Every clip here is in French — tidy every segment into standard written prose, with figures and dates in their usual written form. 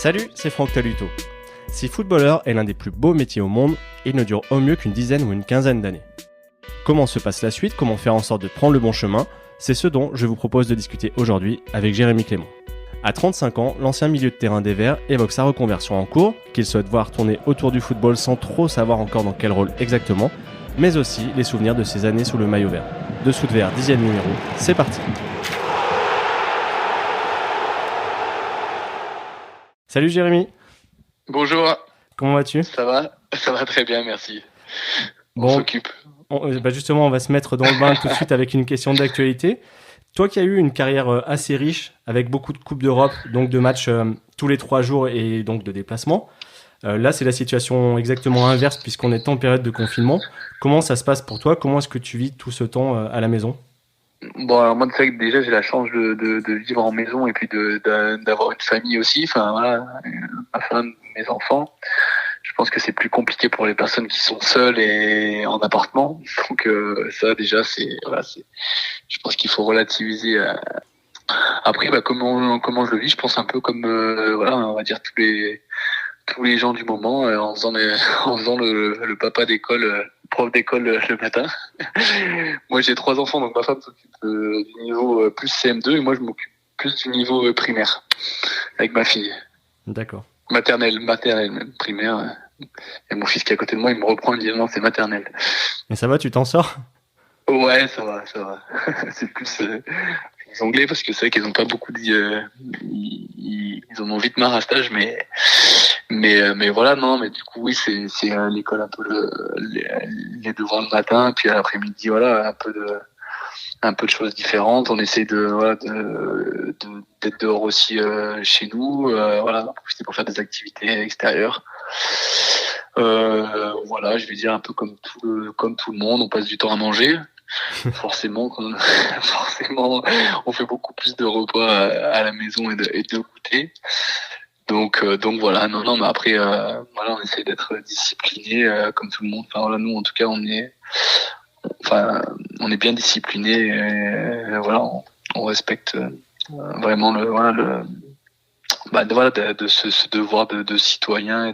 Salut, c'est Franck Taluto. Si footballeur est l'un des plus beaux métiers au monde, il ne dure au mieux qu'une dizaine ou une quinzaine d'années. Comment se passe la suite, comment faire en sorte de prendre le bon chemin, c'est ce dont je vous propose de discuter aujourd'hui avec Jérémy Clément. À 35 ans, l'ancien milieu de terrain des Verts évoque sa reconversion en cours, qu'il souhaite voir tourner autour du football sans trop savoir encore dans quel rôle exactement, mais aussi les souvenirs de ses années sous le maillot vert. Dessous de Verre, 10e numéro, c'est parti. Salut Jérémy. Bonjour, Comment vas-tu ? ça va très bien, merci. On Bon, s'occupe. justement, on va se mettre dans le bain tout de suite avec une question d'actualité. Toi qui as eu une carrière assez riche, avec beaucoup de Coupes d'Europe, donc de matchs tous les 3 jours et donc de déplacements, là c'est la situation exactement inverse puisqu'on est en période de confinement. Comment ça se passe pour toi ? Comment est-ce que tu vis tout ce temps à la maison ? Bon, alors moi, c'est vrai que déjà, j'ai la chance de vivre en maison et puis d'avoir une famille aussi. Enfin, voilà, ma femme, mes enfants. Je pense que c'est plus compliqué pour les personnes qui sont seules et en appartement. Donc, ça, déjà, je pense qu'il faut relativiser. Après, comment je le vis, je pense un peu comme, voilà, on va dire tous les gens du moment, en faisant le papa d'école, prof d'école le matin. Moi, j'ai 3 enfants, donc ma femme s'occupe du niveau plus CM2 et moi, je m'occupe plus du niveau primaire avec ma fille. D'accord. Maternelle même, primaire. Et mon fils qui est à côté de moi, il me reprend, il me dit non, c'est maternelle. Et ça va, tu t'en sors ? Ouais, ça va. C'est plus les Anglais parce que c'est vrai qu'ils ont pas beaucoup dit, ils en ont vite marre à cet âge, mais voilà, non, mais du coup oui, c'est à l'école un peu les devoirs le matin, puis à l'après-midi voilà un peu de choses différentes. On essaie d'être dehors aussi chez nous, voilà, profiter pour faire des activités extérieures. Voilà, je vais dire un peu comme tout le monde, on passe du temps à manger. Forcément, on fait beaucoup plus de repas à la maison et de goûter. Donc voilà, non, mais après, voilà, on essaie d'être discipliné comme tout le monde. Enfin voilà, nous en tout cas, on est bien discipliné. Voilà, on respecte vraiment ce devoir de citoyen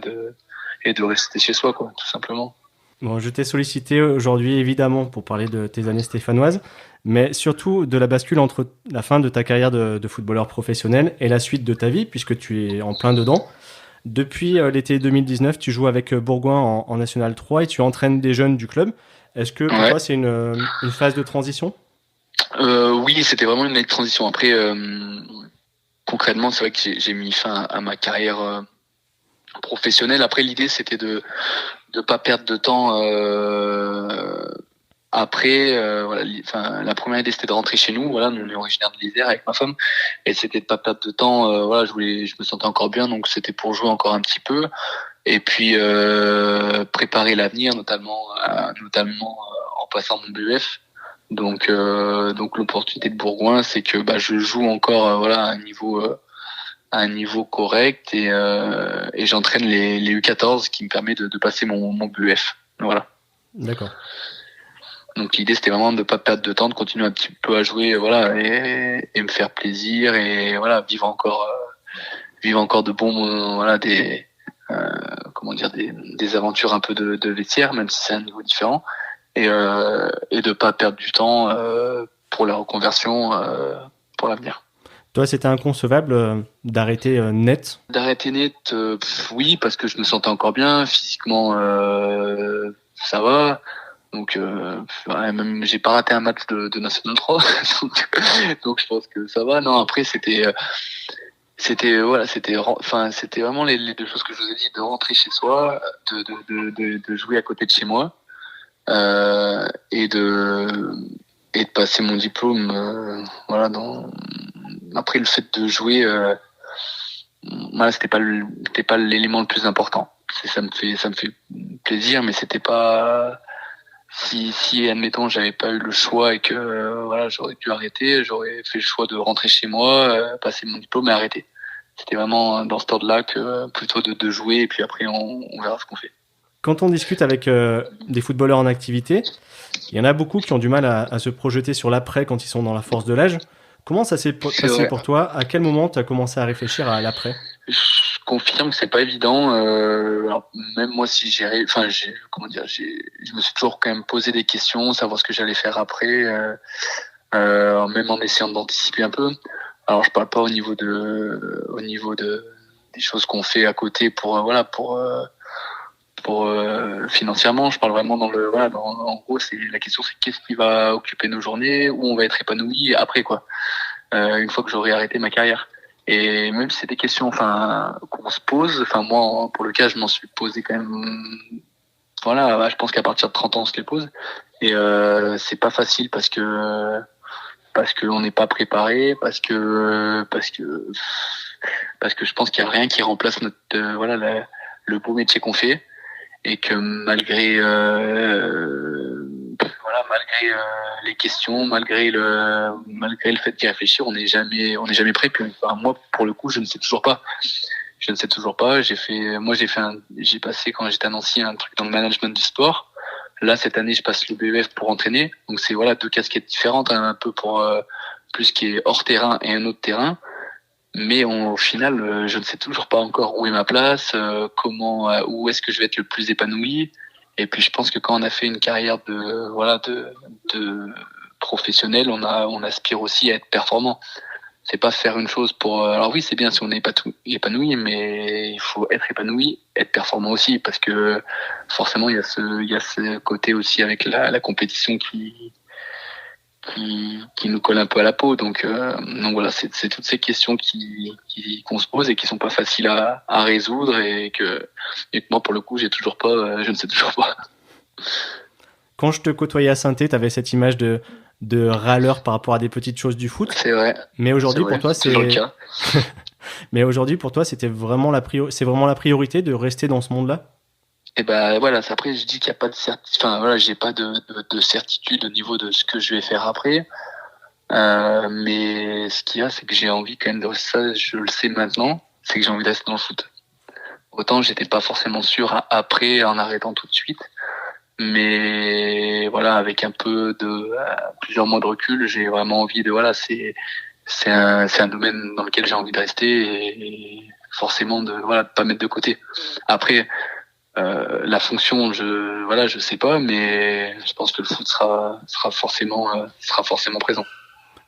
et de rester chez soi, quoi, tout simplement. Bon, je t'ai sollicité aujourd'hui évidemment pour parler de tes années stéphanoises, mais surtout de la bascule entre la fin de ta carrière de footballeur professionnel et la suite de ta vie, puisque tu es en plein dedans. Depuis l'été 2019, tu joues avec Bourgoin en National 3 et tu entraînes des jeunes du club. Est-ce que pour Ouais. toi c'est une phase de transition ? Oui, c'était vraiment une transition. Après, concrètement, c'est vrai que j'ai mis fin à ma carrière professionnelle. Après, l'idée, c'était de pas perdre de temps après. Voilà, la première idée, c'était de rentrer chez nous. Voilà, nous, on est originaire de l'Isère avec ma femme, et c'était de pas perdre de temps. Voilà, je me sentais encore bien, donc c'était pour jouer encore un petit peu, et puis préparer l'avenir, notamment en passant mon BEF. Donc l'opportunité de Bourgoin, c'est que je joue encore voilà à un niveau correct et j'entraîne les U14 qui me permet de passer mon BEF. Voilà. D'accord. Donc l'idée c'était vraiment de pas perdre de temps, de continuer un petit peu à jouer, voilà, et me faire plaisir et voilà vivre encore de bons voilà des aventures un peu de vestiaire, même si c'est un niveau différent, et de pas perdre du temps pour la reconversion pour l'avenir. Toi, c'était inconcevable d'arrêter net ? D'arrêter net, oui, parce que je me sentais encore bien physiquement, ça va. Donc même j'ai pas raté un match de National 3, donc je pense que ça va. Non, après c'était vraiment les 2 choses que je vous ai dit, de rentrer chez soi, de jouer à côté de chez moi, et de passer mon diplôme, voilà. Après, le fait de jouer, voilà, c'était pas l'élément le plus important. Ça me fait plaisir, mais c'était pas. Si admettons j'avais pas eu le choix et que voilà, j'aurais dû arrêter, j'aurais fait le choix de rentrer chez moi, passer mon diplôme et arrêter. C'était vraiment dans cet ordre-là que plutôt de jouer, et puis après on verra ce qu'on fait. Quand on discute avec des footballeurs en activité, il y en a beaucoup qui ont du mal à se projeter sur l'après quand ils sont dans la force de l'âge. Comment ça s'est passé pour toi ? À quel moment tu as commencé à réfléchir à l'après ? Je confirme que c'est pas évident. Alors, même moi, si comment dire, je me suis toujours quand même posé des questions, savoir ce que j'allais faire après, même en essayant d'anticiper un peu. Alors, je parle pas au niveau de des choses qu'on fait à côté pour voilà pour financièrement. Je parle vraiment dans le voilà, en gros, c'est la question, c'est qu'est-ce qui va occuper nos journées, où on va être épanoui après quoi. Une fois que j'aurai arrêté ma carrière. Et même si c'est des questions, enfin, qu'on se pose, enfin, moi, pour le cas, je m'en suis posé quand même, voilà, je pense qu'à partir de 30 ans, on se les pose. Et, c'est pas facile parce que on n'est pas préparé, parce que je pense qu'il y a rien qui remplace notre, voilà, le beau métier qu'on fait. Et que malgré les questions, malgré le fait d'y réfléchir, on n'est jamais prêt. Puis, enfin, moi, pour le coup, je ne sais toujours pas. Je ne sais toujours pas. J'ai passé quand j'étais à Nancy un truc dans le management du sport. Là, cette année, je passe le BEF pour entraîner. Donc c'est voilà deux casquettes différentes, hein, un peu pour plus ce qui est hors terrain et un autre terrain. Mais au final, je ne sais toujours pas encore où est ma place, où est-ce que je vais être le plus épanoui. Et puis je pense que quand on a fait une carrière de professionnel, on aspire aussi à être performant. C'est pas faire une chose pour. Alors oui, c'est bien si on n'est pas tout épanoui, mais il faut être épanoui, être performant aussi, parce que forcément il y a ce côté aussi avec la compétition qui nous colle un peu à la peau. Donc voilà, c'est toutes ces questions qu'on se pose et qui sont pas faciles à résoudre et que moi, pour le coup, je ne sais toujours pas. Quand je te côtoyais à Saint-Étienne, tu avais cette image de râleur par rapport à des petites choses du foot. C'est vrai. Mais aujourd'hui, pour toi, c'est toujours le cas. Mais aujourd'hui, pour toi, c'est vraiment la priorité de rester dans ce monde-là? Et ben voilà, après je dis qu'il n'y a pas de enfin voilà, j'ai pas de certitude au niveau de ce que je vais faire après. Mais ce qu'il y a, c'est que j'ai envie quand même de ça, je le sais maintenant, c'est que j'ai envie de rester dans le foot. Autant j'étais pas forcément sûr après en arrêtant tout de suite, mais voilà, avec un peu de plusieurs mois de recul, j'ai vraiment envie de voilà, c'est un domaine dans lequel j'ai envie de rester et forcément de voilà, de pas mettre de côté. Après la fonction, je sais pas, mais je pense que le foot sera forcément présent.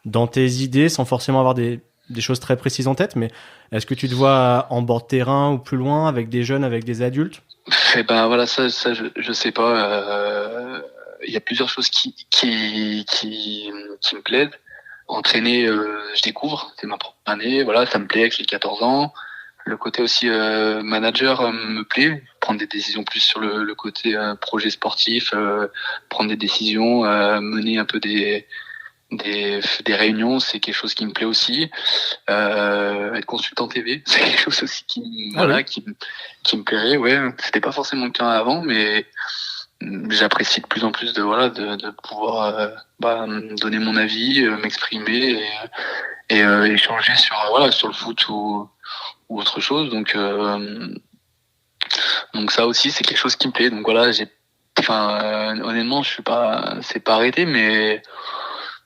Dans tes idées, sans forcément avoir des choses très précises en tête, mais est-ce que tu te vois en bord de terrain ou plus loin, avec des jeunes, avec des adultes? Et ben voilà, ça je sais pas. Il y a plusieurs choses qui me plaisent. Entraîner, je découvre, c'est ma première année, voilà, ça me plaît avec les 14 ans. Le côté aussi manager me plaît, prendre des décisions plus sur le côté projet sportif, prendre des décisions, mener un peu des réunions, c'est quelque chose qui me plaît aussi. Être consultant TV, c'est quelque chose aussi qui me plairait. Ouais, c'était pas forcément le cas avant, mais j'apprécie de plus en plus de pouvoir donner mon avis, m'exprimer et échanger sur le foot ou autre chose. Donc ça aussi c'est quelque chose qui me plaît. Donc voilà, honnêtement, c'est pas arrêté, mais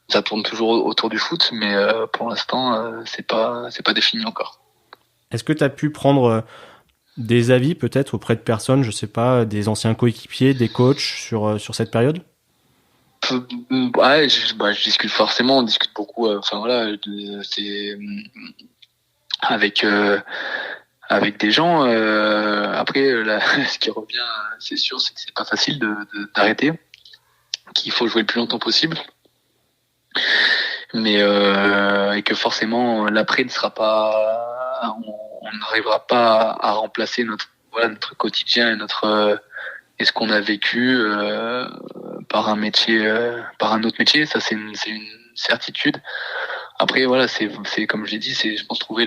ça tourne toujours autour du foot, mais pour l'instant c'est pas défini encore. Est-ce que tu as pu prendre des avis peut-être auprès de personnes, je sais pas, des anciens coéquipiers, des coachs sur cette période? Ouais, je discute forcément, on discute beaucoup. Enfin voilà, c'est avec avec des gens. Après, ce qui revient, c'est sûr, c'est que c'est pas facile d'arrêter, qu'il faut jouer le plus longtemps possible, mais et que forcément l'après ne sera pas, on n'arrivera pas à remplacer notre quotidien et ce qu'on a vécu par par un autre métier. Ça, c'est une certitude. Après, voilà, c'est comme j'ai dit, c'est je pense trouver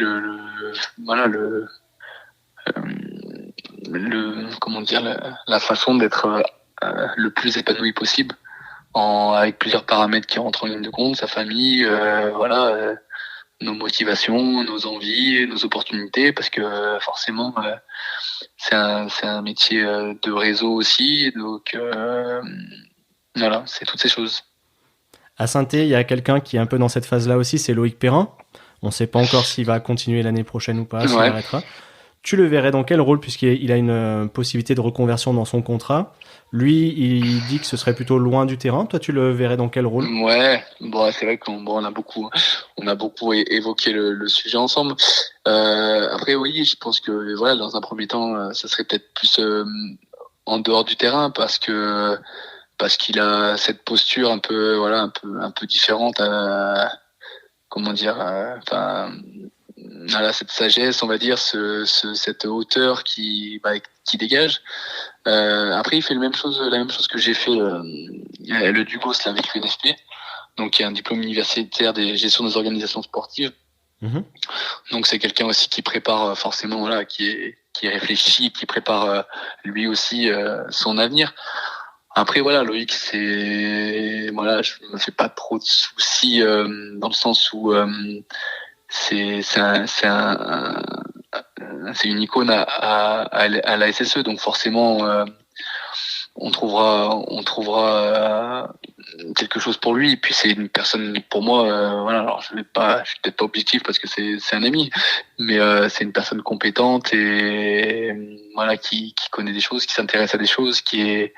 comment dire la façon d'être le plus épanoui possible avec plusieurs paramètres qui rentrent en ligne de compte, sa famille, nos motivations, nos envies, nos opportunités, parce que forcément c'est un métier de réseau aussi, donc c'est toutes ces choses. À Saint-Étienne, il y a quelqu'un qui est un peu dans cette phase-là aussi, c'est Loïc Perrin. On ne sait pas encore s'il va continuer l'année prochaine ou pas, s'il Ouais. arrêtera. Tu le verrais dans quel rôle, puisqu'il a une possibilité de reconversion dans son contrat? Lui, il dit que ce serait plutôt loin du terrain. Toi, tu le verrais dans quel rôle? Ouais, bon, c'est vrai qu'on on a beaucoup évoqué le sujet ensemble. Après, oui, je pense que voilà, dans un premier temps, ça serait peut-être plus en dehors du terrain parce qu'il a cette posture un peu voilà un peu différente. Comment dire, enfin. Voilà, cette sagesse, on va dire, cette hauteur qui dégage. Après, il fait la même chose que j'ai fait le Dugos là, avec l'UNFP, donc qui est un diplôme universitaire des gestions des organisations sportives. Mhm. Donc c'est quelqu'un aussi qui prépare forcément, voilà, qui réfléchit, qui prépare lui aussi son avenir. Après voilà, Loïc, voilà, je me fais pas trop de soucis dans le sens où c'est une icône à la SSE, donc forcément on trouvera quelque chose pour lui. Et puis c'est une personne pour moi, voilà. Alors je suis peut-être pas objectif parce que c'est un ami, mais c'est une personne compétente et voilà qui connaît des choses, qui s'intéresse à des choses, qui est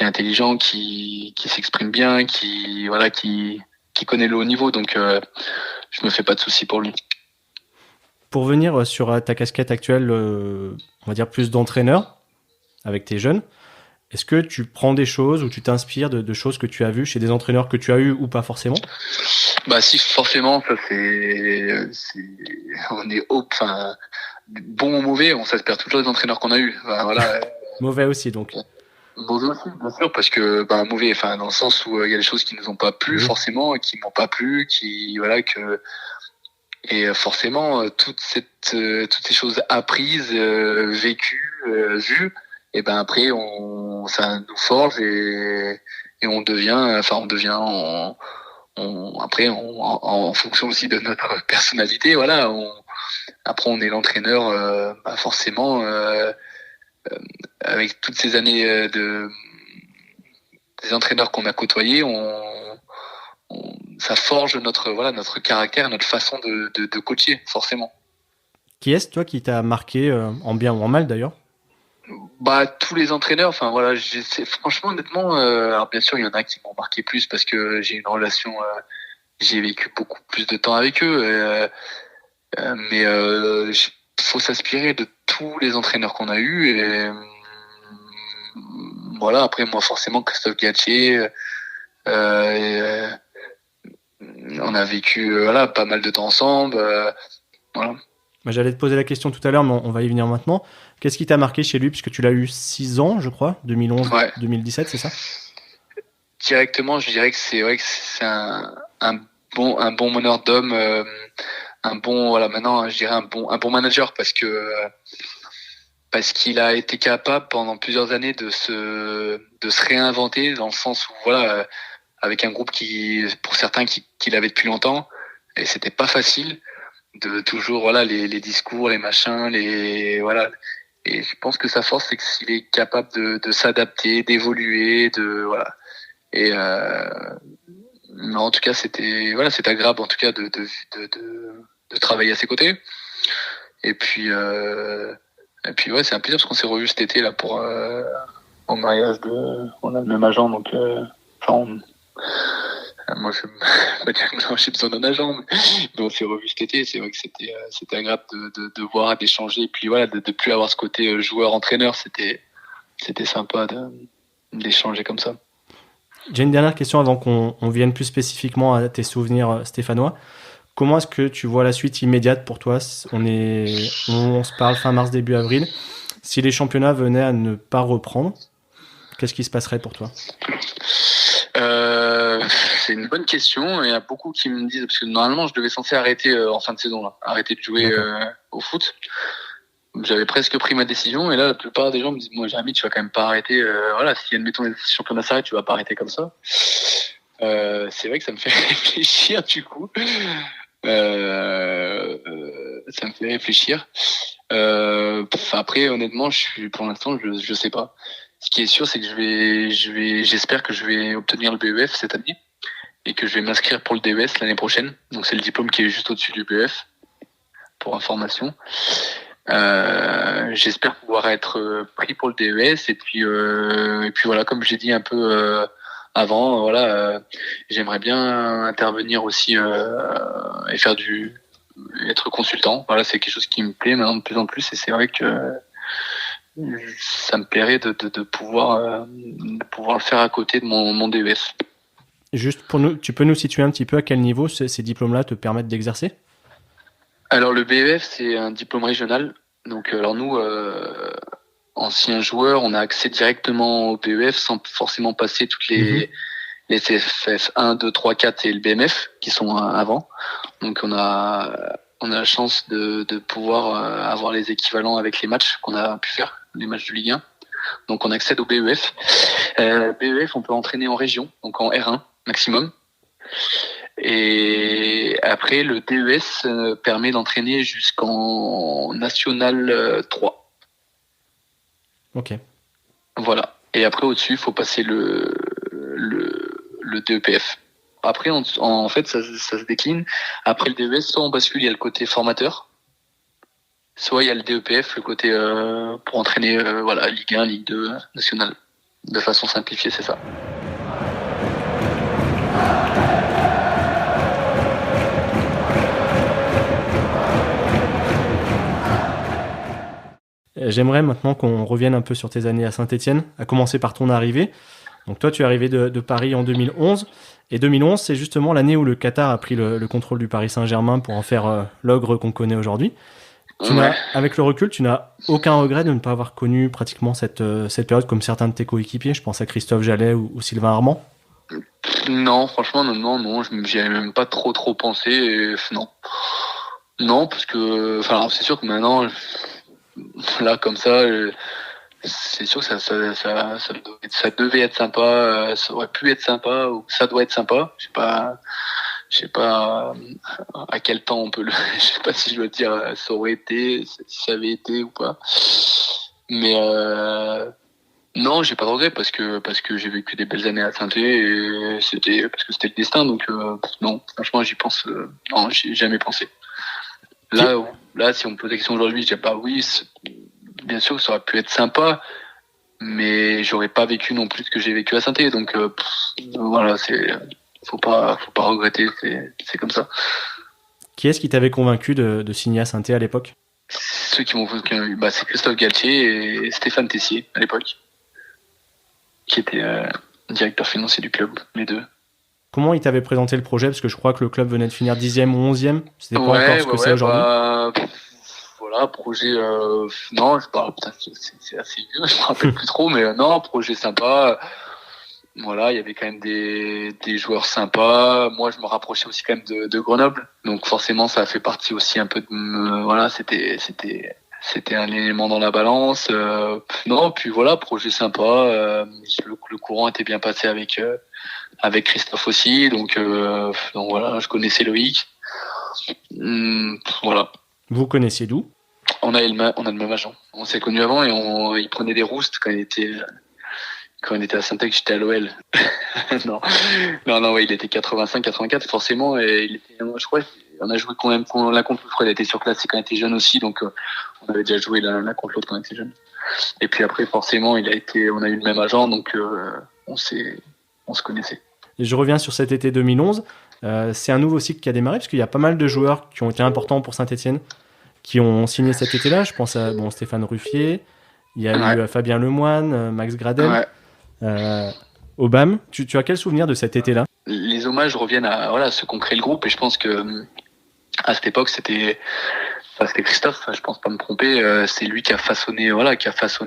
intelligent, qui s'exprime bien, qui connaît le haut niveau. Donc je me fais pas de soucis pour lui. Pour venir sur ta casquette actuelle, on va dire plus d'entraîneur avec tes jeunes, est-ce que tu prends des choses ou tu t'inspires de choses que tu as vues chez des entraîneurs que tu as eu ou pas forcément? Bah si, forcément, ça on est enfin, bon ou mauvais, on s'inspire toujours des entraîneurs qu'on a eu. Enfin, voilà. Mauvais aussi, donc. Mauvais aussi, bien sûr, parce que mauvais, enfin dans le sens où il y a des choses qui nous ont pas plu Oui. forcément, qui m'ont pas plu, qui voilà que et forcément toutes ces choses apprises, vécues, vues, et ben après ça nous forge et on devient après en fonction aussi de notre personnalité, voilà, après on est l'entraîneur, forcément avec toutes ces années des entraîneurs qu'on a côtoyés, ça forge notre caractère, notre façon de coacher, forcément. Qui est-ce, toi, qui t'a marqué, en bien ou en mal d'ailleurs? Tous les entraîneurs, enfin voilà, franchement, honnêtement, alors bien sûr, il y en a qui m'ont marqué plus parce que j'ai une relation, j'ai vécu beaucoup plus de temps avec eux, mais faut s'inspirer de tous les entraîneurs qu'on a eus et voilà. Après, moi, forcément, Christophe Galtier, on a vécu voilà pas mal de temps ensemble, voilà. J'allais te poser la question tout à l'heure, mais on va y venir maintenant. Qu'est-ce qui t'a marqué chez lui, puisque tu l'as eu 6 ans, je crois, 2011, Ouais. 2017, c'est ça? Directement, je dirais que c'est vrai que c'est un bon meneur d'hommes, un bon voilà maintenant je dirais un bon manager parce qu'il a été capable pendant plusieurs années de se réinventer dans le sens où voilà avec un groupe qui pour certains qui l'avait depuis longtemps et c'était pas facile de toujours voilà les discours, les machins, les voilà. Et je pense que sa force c'est qu'il est capable de s'adapter, d'évoluer, de voilà. Et non, en tout cas, c'était agréable en tout cas de travailler à ses côtés. Et puis ouais, c'est un plaisir parce qu'on s'est revus cet été là pour au mariage on a le même agent donc moi je pas dire que j'ai besoin d'un agent mais on s'est revus cet été. C'est vrai que c'était agréable de voir, d'échanger et puis voilà de plus avoir ce côté joueur entraîneur. C'était sympa d'échanger comme ça. J'ai une dernière question avant qu'on vienne plus spécifiquement à tes souvenirs stéphanois. Comment est-ce que tu vois la suite immédiate pour toi? On se parle fin mars, début avril. Si les championnats venaient à ne pas reprendre, qu'est-ce qui se passerait pour toi? C'est une bonne question. Il y a beaucoup qui me disent, parce que normalement je devais censé arrêter en fin de saison, là, arrêter de jouer au foot. J'avais presque pris ma décision et là la plupart des gens me disent moi Jérémy tu vas quand même pas arrêter, voilà, si admettons les championnats s'arrêtent tu vas pas arrêter comme ça. C'est vrai que ça me fait réfléchir du coup. Ça me fait réfléchir. Après honnêtement pour l'instant je sais pas. Ce qui est sûr c'est que j'espère que je vais obtenir le BEF cette année et que je vais m'inscrire pour le DES l'année prochaine. Donc c'est le diplôme qui est juste au-dessus du BEF, pour information. J'espère pouvoir être pris pour le DES et puis voilà, comme j'ai dit un peu avant, voilà, j'aimerais bien intervenir aussi et être consultant. Voilà, c'est quelque chose qui me plaît maintenant de plus en plus et c'est vrai que ça me plairait de pouvoir le faire à côté de mon DES. Juste pour nous, tu peux nous situer un petit peu à quel niveau ces diplômes-là te permettent d'exercer? Alors le BEF, c'est un diplôme régional. Donc alors nous, anciens joueurs, on a accès directement au BEF sans forcément passer toutes les CFF 1, 2, 3, 4 et le BMF qui sont avant. Donc on a la chance de pouvoir avoir les équivalents avec les matchs qu'on a pu faire, les matchs de Ligue 1. Donc on accède au BEF. BEF, on peut entraîner en région, donc en R1 maximum. Et après, le DES permet d'entraîner jusqu'en National 3. Ok. Voilà. Et après, au-dessus, il faut passer le DEPF. Après, en fait, ça se décline. Après le DES, soit on bascule, il y a le côté formateur, soit il y a le DEPF, le côté pour entraîner voilà, Ligue 1, Ligue 2, nationale. De façon simplifiée, c'est ça. J'aimerais maintenant qu'on revienne un peu sur tes années à Saint-Étienne, à commencer par ton arrivée. Donc toi, tu es arrivé de Paris en 2011. Et 2011, c'est justement l'année où le Qatar a pris le contrôle du Paris Saint-Germain pour en faire l'ogre qu'on connaît aujourd'hui. Avec le recul, tu n'as aucun regret de ne pas avoir connu pratiquement cette période comme certains de tes coéquipiers. Je pense à Christophe Jallet ou Sylvain Armand. Non, franchement, non, j'y avais même pas trop pensé. Et, non. Non, parce que, enfin, c'est sûr que maintenant, là, comme ça, c'est sûr que ça devait être sympa, ça aurait pu être sympa, ou ça doit être sympa. Je sais pas à quel temps on peut le, je sais pas si je dois dire ça aurait été, si ça avait été ou pas. Mais non, j'ai pas de regret parce que j'ai vécu des belles années à Saint-Étienne et c'était parce que c'était le destin. Donc non, franchement, j'y pense. Non, j'y ai jamais pensé. Là, si on me pose la question aujourd'hui, je dirais pas oui. Bien sûr, ça aurait pu être sympa, mais j'aurais pas vécu non plus ce que j'ai vécu à Saint-Étienne. Donc voilà, faut pas regretter. C'est comme ça. Qui est-ce qui t'avait convaincu de signer à Saint-Étienne à l'époque? Ceux qui m'ont convaincu, c'est Christophe Galtier et Stéphane Tessier à l'époque, qui était directeur financier du club, les deux. Comment il t'avait présenté le projet? Parce que je crois que le club venait de finir 10e ou 11e. C'était pas encore ce que c'est aujourd'hui. Voilà, projet... non, c'est assez vieux, je me rappelle plus trop, mais non, projet sympa. Voilà, il y avait quand même des joueurs sympas. Moi, je me rapprochais aussi quand même de Grenoble. Donc forcément, ça a fait partie aussi un peu de... Voilà, c'était un élément dans la balance. Non, puis voilà, projet sympa. Le courant était bien passé avec Christophe aussi. Donc voilà, je connaissais Loïc. Voilà. Vous connaissiez d'où? On a le même agent. On s'est connus avant et il prenait des roustes quand il était à Saint-Ex, j'étais à l'OL. non, ouais, il était 85, 84 forcément et il était, je crois, on a joué quand même l'un contre l'autre. Il a été surclassé quand il était jeune aussi, donc on avait déjà joué l'un contre l'autre quand il était jeune. Et puis après, forcément, on a eu le même agent, donc on se connaissait. Et je reviens sur cet été 2011. C'est un nouveau cycle qui a démarré parce qu'il y a pas mal de joueurs qui ont été importants pour Saint-Étienne qui ont signé cet été-là. Je pense à Stéphane Ruffier, il y a eu Fabien Lemoine, Max Gradel, Obama. Tu as quel souvenir de cet été-là? Les hommages reviennent à ceux qui ont créé le groupe et je pense que à cette époque c'était Christophe, je pense pas me tromper, c'est lui qui a façonné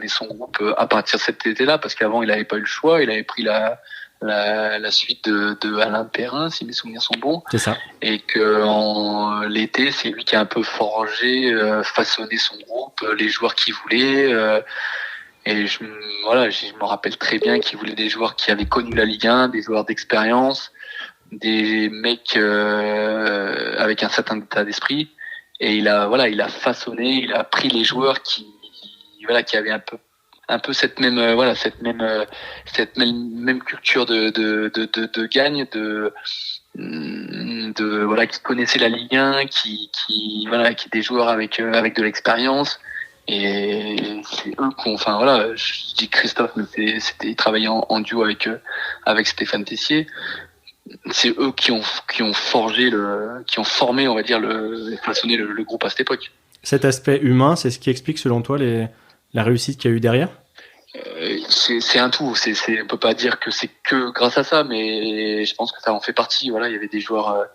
son groupe à partir de cet été-là parce qu'avant il n'avait pas eu le choix, il avait pris la suite de Alain Perrin, si mes souvenirs sont bons. C'est ça. Et que en l'été, c'est lui qui a un peu forgé, façonné son groupe, les joueurs qu'il voulait. Et je me rappelle très bien qu'il voulait des joueurs qui avaient connu la Ligue 1, des joueurs d'expérience, des mecs avec un certain état d'esprit. Et il a façonné, il a pris les joueurs qui avaient un peu un peu cette même culture de gagne, voilà, qui connaissaient la Ligue 1, qui des joueurs avec de l'expérience. Et c'est eux enfin voilà, je dis Christophe, mais il travaillait en duo avec Stéphane Tessier. C'est eux qui ont formé, on va dire, façonné le groupe à cette époque. Cet aspect humain, c'est ce qui explique selon toi la réussite qu'il y a eu derrière? C'est un tout. On peut pas dire que c'est que grâce à ça, mais je pense que ça en fait partie. Voilà, il y avait des joueurs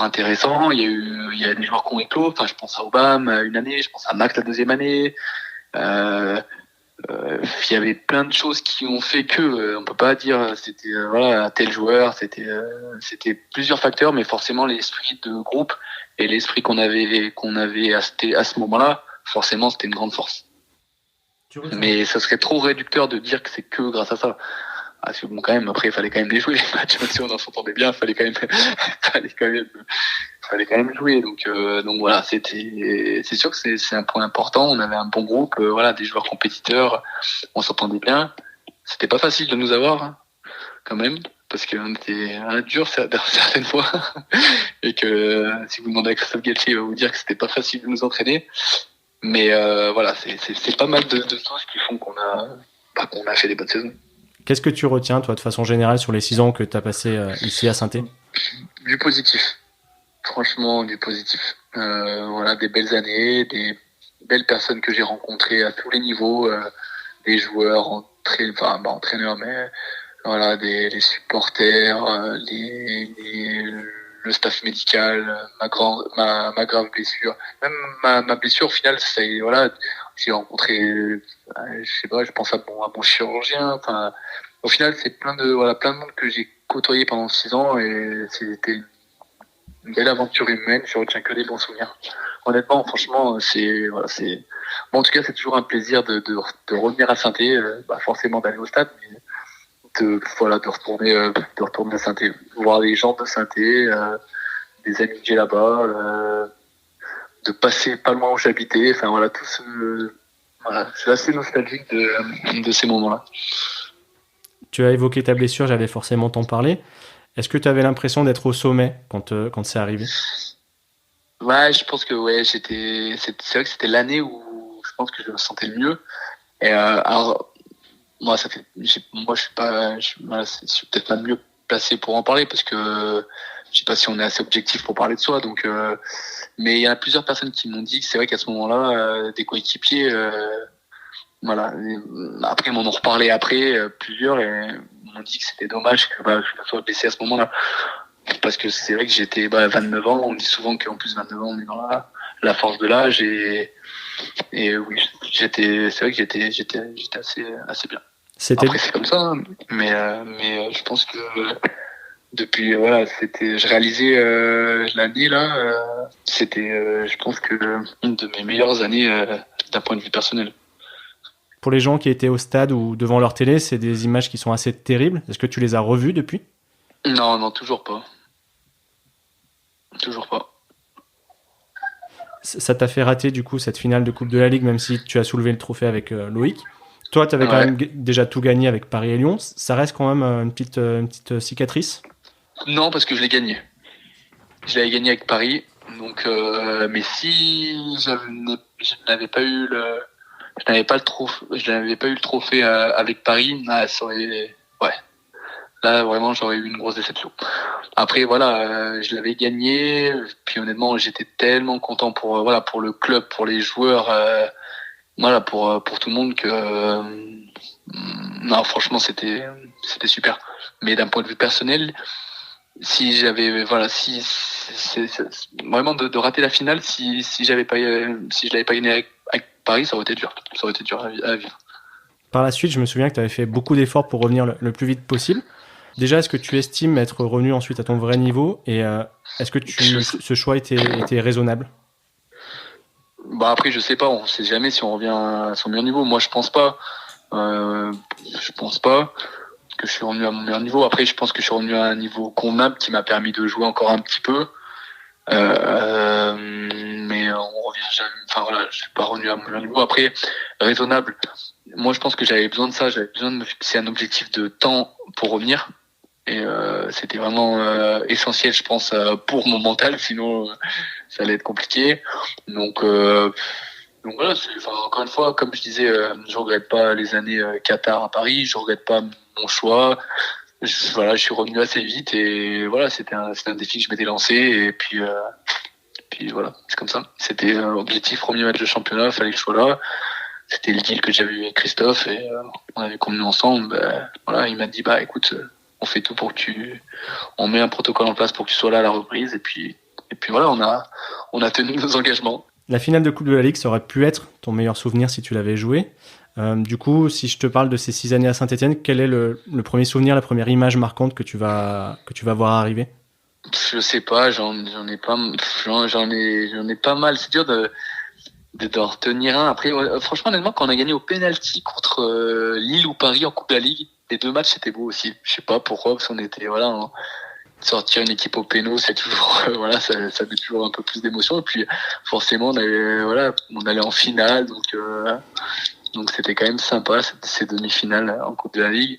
intéressants. Il y a des joueurs qui ont éclos. Enfin, je pense à Obama une année, je pense à Max la deuxième année. Il y avait plein de choses qui ont fait que on peut pas dire c'était voilà tel joueur. C'était plusieurs facteurs, mais forcément l'esprit de groupe et l'esprit qu'on avait à ce moment-là, forcément c'était une grande force. Mais ça serait trop réducteur de dire que c'est que grâce à ça. Parce que bon, quand même, après, il fallait quand même les jouer, les matchs, même si on en s'entendait bien, il fallait quand même jouer. Donc voilà, c'est sûr que c'est un point important. On avait un bon groupe, voilà, des joueurs compétiteurs, on s'entendait bien. C'était pas facile de nous avoir, hein, quand même, parce qu'on était dur certaines fois. Et que si vous demandez à Christophe Galtier, il va vous dire que c'était pas facile de nous entraîner. Mais voilà, c'est pas mal de choses qui font qu'on a fait des bonnes saisons. Qu'est-ce que tu retiens, toi, de façon générale, sur les 6 ans que tu as passé ici à Saint-Étienne? Du positif. Franchement, du positif. Voilà, des belles années, des belles personnes que j'ai rencontrées à tous les niveaux, des joueurs, entraîneurs, mais voilà, les supporters, le staff médical, ma grave blessure, même ma blessure au final, voilà, j'ai rencontré, je sais pas, je pense à mon chirurgien, enfin, au final, c'est plein de monde que j'ai côtoyé pendant 6 ans et c'était une belle aventure humaine. Je retiens que des bons souvenirs. Honnêtement, franchement, bon, en tout cas, c'est toujours un plaisir de revenir à Saint-Étienne, forcément d'aller au stade, mais de retourner à Saint-Étienne, voir les gens de Saint-Étienne, des amis que j'ai là-bas, de passer pas loin où j'habitais. Enfin voilà, voilà, je suis assez nostalgique de ces moments-là. Tu as évoqué ta blessure, j'allais forcément t'en parler. Est-ce que tu avais l'impression d'être au sommet quand c'est arrivé? Ouais, je pense que ouais, c'est vrai que c'était l'année où je pense que je me sentais le mieux. Et alors moi je suis pas, voilà, je suis peut-être pas le mieux placé pour en parler parce que je sais pas si on est assez objectif pour parler de soi. Donc, mais il y a plusieurs personnes qui m'ont dit que c'est vrai qu'à ce moment-là, des coéquipiers, voilà. Après, ils m'en ont reparlé après, plusieurs, et m'ont dit que c'était dommage que je me sois blessé à ce moment-là. Parce que c'est vrai que j'étais 29 ans, on dit souvent qu'en plus 29 ans, on est dans la force de l'âge, et oui, c'est vrai que j'étais assez bien. Après, c'est comme ça, hein, mais je pense que depuis, voilà, je réalisais l'année là, c'était, je pense que une de mes meilleures années d'un point de vue personnel. Pour les gens qui étaient au stade ou devant leur télé, c'est des images qui sont assez terribles. Est-ce que tu les as revues depuis? Non, toujours pas. Toujours pas. Ça t'a fait rater du coup cette finale de Coupe de la Ligue, même si tu as soulevé le trophée avec Loïc. Toi, tu avais quand même déjà tout gagné avec Paris et Lyon. Ça reste quand même une petite cicatrice? Non, parce que je l'ai gagné. Je l'avais gagné avec Paris. Donc, mais si je n'avais pas eu le trophée avec Paris, ça aurait, ouais. Là, vraiment, j'aurais eu une grosse déception. Après, voilà, je l'avais gagné. Puis honnêtement, j'étais tellement content pour le club, pour les joueurs, voilà, pour tout le monde que non, franchement, c'était super. Mais d'un point de vue personnel, si j'avais c'est vraiment de rater la finale, si je l'avais pas gagné avec Paris, ça aurait été dur. Ça aurait été dur à vivre. Par la suite, je me souviens que tu avais fait beaucoup d'efforts pour revenir le plus vite possible. Déjà, est-ce que tu estimes être revenu ensuite à ton vrai niveau, et est-ce que ce choix était raisonnable? Après, je sais pas, on sait jamais si on revient à son meilleur niveau. Moi, je pense pas. Je pense pas que je suis revenu à mon meilleur niveau. Après, je pense que je suis revenu à un niveau convenable qui m'a permis de jouer encore un petit peu. Mais on revient jamais. Enfin voilà, je suis pas revenu à mon niveau. Après, raisonnable. Moi, je pense que j'avais besoin de ça. J'avais besoin de me fixer un objectif de temps pour revenir. Et c'était vraiment essentiel, je pense, pour mon mental. Sinon, ça allait être compliqué. Donc voilà. Encore une fois, comme je disais, je regrette pas les années Qatar à Paris. Je regrette pas mon choix. Je suis revenu assez vite et voilà, c'était un défi que je m'étais lancé et puis voilà, c'est comme ça. C'était objectif, premier match de championnat, fallait que je sois là. C'était le deal que j'avais eu avec Christophe et on avait convenu ensemble. Voilà, il m'a dit écoute, on fait tout pour que on met un protocole en place pour que tu sois là à la reprise et puis voilà, on a tenu nos engagements. La finale de Coupe de la Ligue, ça aurait pu être ton meilleur souvenir si tu l'avais joué. Du coup, si je te parle de ces 6 années à Saint-Etienne, quel est le premier souvenir, la première image marquante que tu vas voir arriver? Je sais pas, j'en ai pas mal. C'est dur de d'en retenir un. Après, franchement, honnêtement, quand on a gagné au penalty contre Lille ou Paris en Coupe de la Ligue, les 2 matchs c'était beau aussi. Je sais pas pourquoi, parce qu'on était sortir une équipe au péno, c'est toujours ça met toujours un peu plus d'émotion. Et puis forcément, on allait en finale, donc c'était quand même sympa ces demi-finales en Coupe de la Ligue.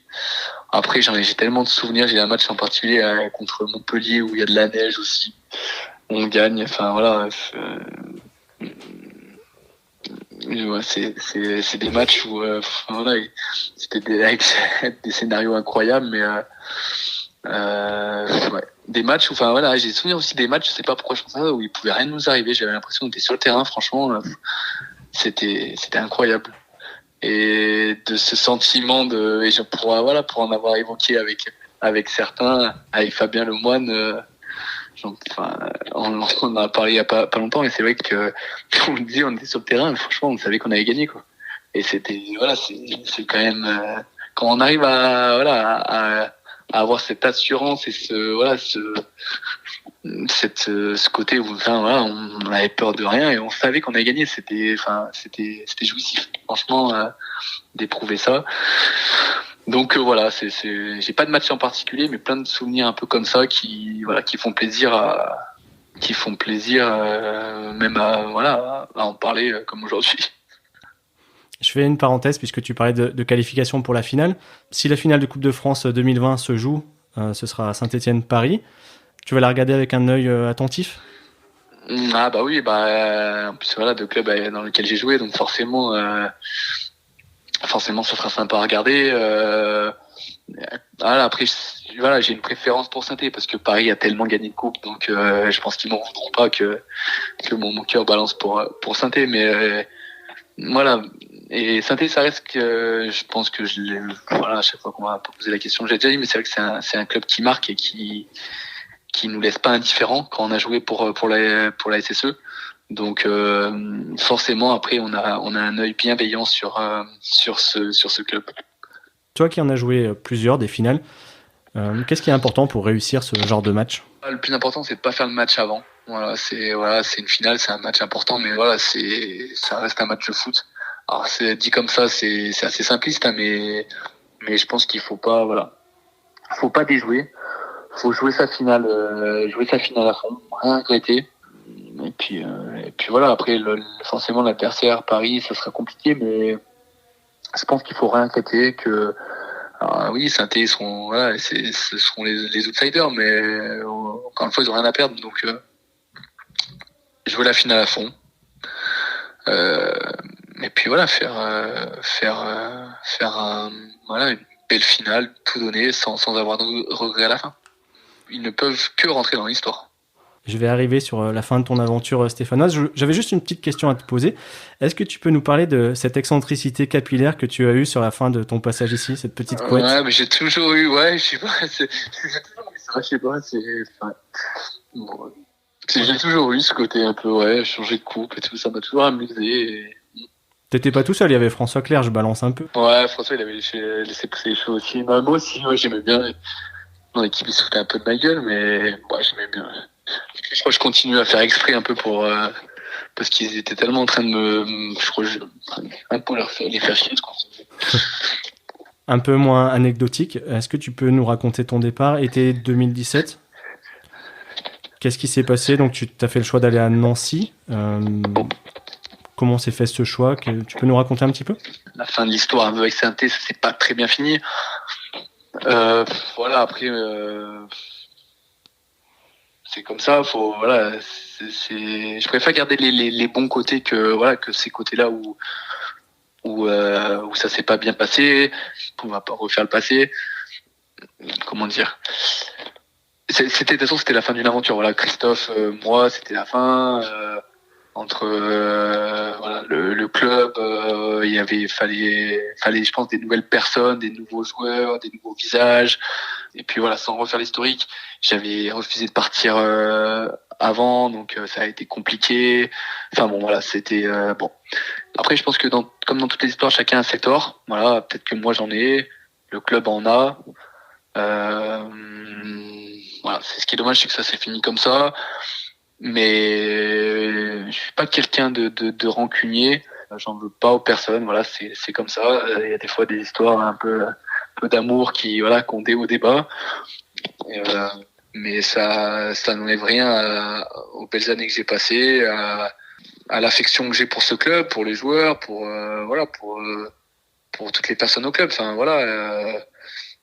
Après, j'ai tellement de souvenirs. J'ai un match en particulier contre Montpellier où il y a de la neige aussi. On gagne. Enfin voilà. C'est des matchs où c'était avec des scénarios incroyables, mais des matchs où j'ai souvenir aussi des matchs. Je sais pas pourquoi je pense ça, où il pouvait rien nous arriver. J'avais l'impression qu'on était sur le terrain. Franchement, c'était incroyable. Et de ce sentiment pour en avoir évoqué avec certains, avec Fabien Lemoine, on en a parlé il y a pas longtemps, et c'est vrai que on le dit, on était sur le terrain, franchement on savait qu'on avait gagné quoi. Et c'était c'est quand même quand on arrive à avoir cette assurance et ce côté où on avait peur de rien et on savait qu'on avait gagné, c'était jouissif franchement d'éprouver ça. Donc j'ai pas de match en particulier, mais plein de souvenirs un peu comme ça qui font plaisir même à en parler comme aujourd'hui. Je fais une parenthèse puisque tu parlais de qualification pour la finale. Si la finale de Coupe de France 2020 se joue, ce sera à Saint-Etienne-Paris. Tu vas la regarder avec un œil attentif? Ah bah oui, en plus de club dans lequel j'ai joué, donc forcément ça sera sympa à regarder. Après j'ai une préférence pour Saint-Etienne parce que Paris a tellement gagné de coupe, donc je pense qu'ils m'en voudront pas que mon cœur balance pour Saint-Etienne, mais voilà. Et Saint-Etienne, ça reste que je pense que à chaque fois qu'on m'a posé la question, j'ai déjà dit, mais c'est vrai que c'est un club qui marque et qui nous laisse pas indifférents quand on a joué pour la SSE. Donc forcément après on a un œil bienveillant sur ce club. Toi qui en as joué plusieurs des finales, qu'est-ce qui est important pour réussir ce genre de match? Le plus important, c'est de pas faire le match avant. C'est une finale, c'est un match important, mais ça reste un match de foot. Alors c'est dit comme ça, c'est assez simpliste, hein, mais je pense qu'il faut pas déjouer. Faut jouer sa finale à fond, rien regretter. Et puis voilà. Après, forcément, l'adversaire Paris, ça sera compliqué, mais je pense qu'il faut rien regretter. Oui, Saint-Étienne ce seront les outsiders, mais encore une fois, ils ont rien à perdre. Donc jouer la finale à fond. Et puis voilà, faire une belle finale, tout donner sans avoir de regrets à la fin. Ils ne peuvent que rentrer dans l'histoire. Je vais arriver sur la fin de ton aventure stéphanoise. J'avais juste une petite question à te poser. Est-ce que tu peux nous parler de cette excentricité capillaire que tu as eue sur la fin de ton passage ici, cette petite couette? Ouais, mais j'ai toujours eu, je sais pas, j'ai toujours eu ce côté un peu, changer de coupe et tout, ça m'a toujours amusé. T'étais pas tout seul, il y avait François Clerc, je balance un peu. Ouais, François, il avait laissé pousser les cheveux aussi. Moi aussi, j'aimais bien. Mon équipe, il se foutait un peu de ma gueule, mais j'aimais bien. Je crois que je continue à faire exprès un peu parce qu'ils étaient tellement en train de un peu les faire chier, quoi. Un peu moins anecdotique, est-ce que tu peux nous raconter ton départ, été 2017? Qu'est-ce qui s'est passé? Donc tu as fait le choix d'aller à Nancy. Comment s'est fait ce choix? Tu peux nous raconter un petit peu? La fin de l'histoire avec Saint-Étienne, ça s'est pas très bien fini. Voilà, après, c'est comme ça. Je préfère garder les bons côtés que ces côtés-là où ça s'est pas bien passé. On va pas refaire le passé. Comment dire? De toute façon, c'était la fin d'une aventure. Voilà, Christophe, moi, c'était la fin. Entre le club, fallait, je pense, des nouvelles personnes, des nouveaux joueurs, des nouveaux visages. Et puis voilà, sans refaire l'historique, j'avais refusé de partir avant, donc ça a été compliqué. Enfin bon, voilà, c'était bon. Après, je pense que comme dans toutes les histoires, chacun a ses torts. Voilà, peut-être que moi j'en ai, le club en a. Voilà, c'est ce qui est dommage, c'est que ça s'est fini comme ça. Mais je suis pas quelqu'un de rancunier. J'en veux pas aux personnes. Voilà, c'est comme ça. Il y a des fois des histoires un peu d'amour qui ont des hauts débats. Mais ça n'enlève rien aux belles années que j'ai passées, à l'affection que j'ai pour ce club, pour les joueurs, pour toutes les personnes au club. Enfin voilà.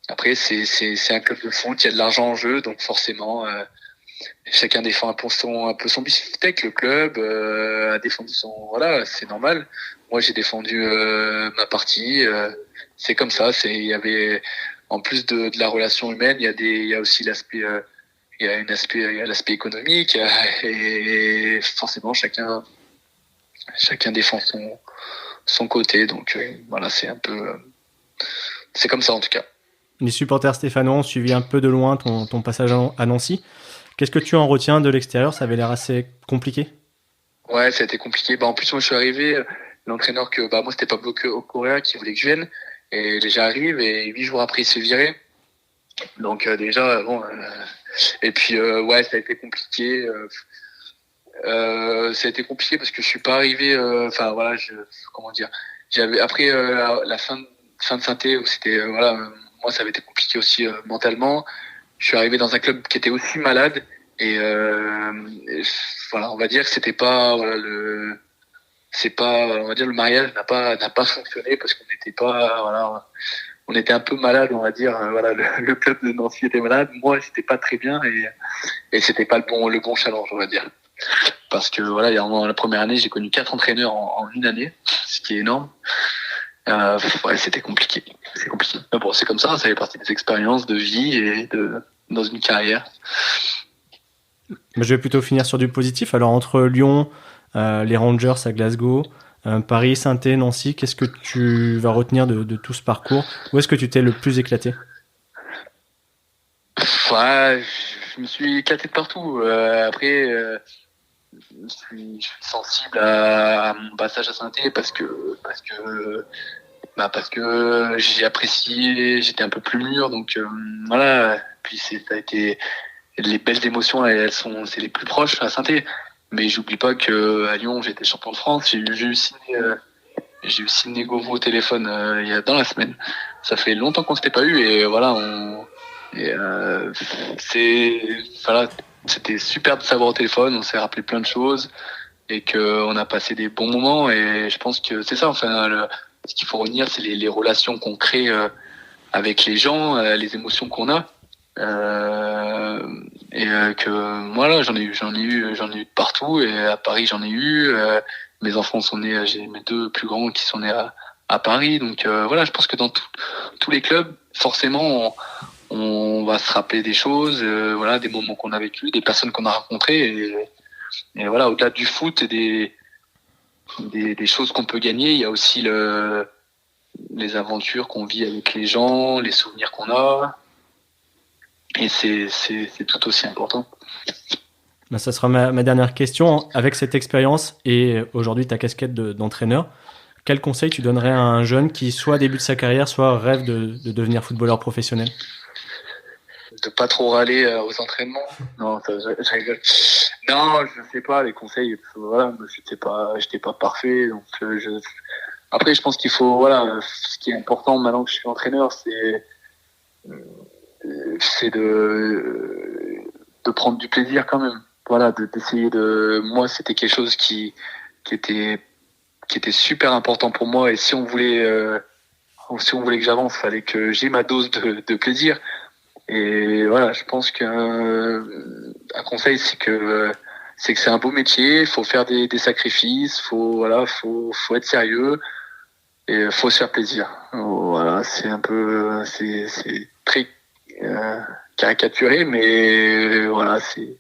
Après c'est un club de foot, il y a de l'argent en jeu, donc forcément chacun défend un peu son beefsteak. Le club a défendu c'est normal. Moi j'ai défendu ma partie. C'est comme ça. Il y avait, en plus de la relation humaine, il y a aussi l'aspect il y a l'aspect économique, et forcément chacun défend son côté. Donc voilà, c'est un peu c'est comme ça en tout cas. Les supporters stéphanois ont suivi un peu de loin ton passage à Nancy. Qu'est-ce que tu en retiens de l'extérieur? Ça avait l'air assez compliqué. Ouais, ça a été compliqué. En plus, moi, je suis arrivé, l'entraîneur moi, c'était Pablo Correa qui voulait que je vienne. Et j'arrive, et 8 jours après, il se virait. Donc, déjà, bon, et puis, ouais, ça a été compliqué. Ça a été compliqué parce que je suis pas arrivé, voilà, comment dire, après, la fin de synthé, où c'était, moi, ça avait été compliqué aussi, mentalement. Je suis arrivé dans un club qui était aussi malade, et on va dire que c'était pas, on va dire, le mariage n'a pas fonctionné parce qu'on n'était pas, on était un peu malade, on va dire. Le club de Nancy était malade, moi j'étais pas très bien, et c'était pas le bon challenge, on va dire. Parce que la première année, j'ai connu 4 entraîneurs en une année, ce qui est énorme. C'était compliqué. C'est compliqué. Mais bon, c'est comme ça fait partie des expériences de vie et dans une carrière. Mais je vais plutôt finir sur du positif. Alors, entre Lyon, les Rangers à Glasgow, Paris, Saint-Étienne, Nancy, qu'est-ce que tu vas retenir de tout ce parcours? Où est-ce que tu t'es le plus éclaté? Ouais, je me suis éclaté de partout. Après, je suis sensible à mon passage à Saint-Étienne parce que j'ai apprécié, j'étais un peu plus mûr, donc voilà. Puis ça a été les belles émotions, c'est les plus proches à Saint-Étienne. Mais j'oublie pas que à Lyon, j'étais champion de France. J'ai eu Sidney Govou au téléphone dans la semaine. Ça fait longtemps qu'on s'était pas eu, et voilà, c'était super de savoir au téléphone. On s'est rappelé plein de choses, et que on a passé des bons moments. Et je pense que c'est ça. Enfin, ce qu'il faut retenir, c'est les relations qu'on crée avec les gens, les émotions qu'on a. Que voilà, j'en ai eu de partout, et à Paris j'en ai eu. Mes enfants sont nés, j'ai mes 2 plus grands qui sont nés à Paris. Donc voilà, je pense que dans tous les clubs, forcément, on va se rappeler des choses, des moments qu'on a vécu, des personnes qu'on a rencontrées, et voilà, au-delà du foot et des choses qu'on peut gagner, il y a aussi les aventures qu'on vit avec les gens, les souvenirs qu'on a. Et c'est tout aussi important. Ça sera ma dernière question. Avec cette expérience et aujourd'hui ta casquette d'entraîneur, quel conseil tu donnerais à un jeune qui soit débute sa carrière, soit rêve de devenir footballeur professionnel? De pas trop râler aux entraînements. Non, je rigole. Non, je sais pas, les conseils. Voilà, j'étais pas parfait. Donc après, je pense qu'il faut, ce qui est important maintenant que je suis entraîneur, c'est de prendre du plaisir quand même. voilà, d'essayer de, moi, c'était quelque chose qui était super important pour moi. Et si on voulait que j'avance, fallait que j'ai ma dose de plaisir. Et voilà, je pense que un conseil, c'est que c'est un beau métier. Il faut faire des sacrifices. Faut être sérieux et faut se faire plaisir. Voilà, c'est un peu, c'est très caricaturé, mais voilà, c'est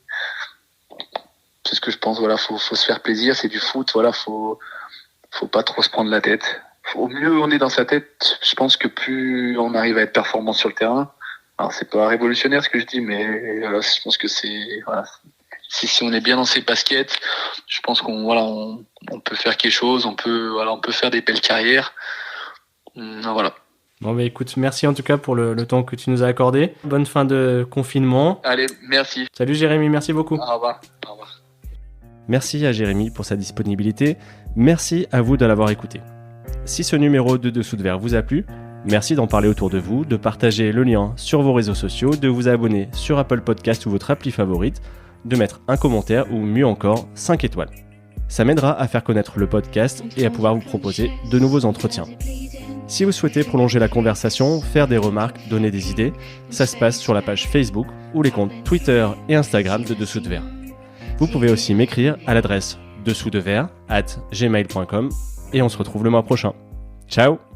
ce que je pense. Voilà, faut se faire plaisir. C'est du foot. Voilà, faut pas trop se prendre la tête. Au mieux on est dans sa tête, je pense que plus on arrive à être performant sur le terrain. Alors c'est pas révolutionnaire ce que je dis, mais voilà, je pense que c'est voilà. Si on est bien dans ses baskets, je pense on peut faire quelque chose, on peut faire des belles carrières. Voilà. Bon bah écoute, merci en tout cas pour le temps que tu nous as accordé. Bonne fin de confinement. Allez, merci. Salut Jérémy, merci beaucoup. Au revoir. Au revoir. Merci à Jérémy pour sa disponibilité. Merci à vous de l'avoir écouté. Si ce numéro de Dessous de Verre vous a plu, merci d'en parler autour de vous, de partager le lien sur vos réseaux sociaux, de vous abonner sur Apple Podcast ou votre appli favorite, de mettre un commentaire ou mieux encore 5 étoiles. Ça m'aidera à faire connaître le podcast et à pouvoir vous proposer de nouveaux entretiens. Si vous souhaitez prolonger la conversation, faire des remarques, donner des idées, ça se passe sur la page Facebook ou les comptes Twitter et Instagram de Dessous de Verre. Vous pouvez aussi m'écrire à l'adresse dessous-de-verre@gmail.com et on se retrouve le mois prochain. Ciao!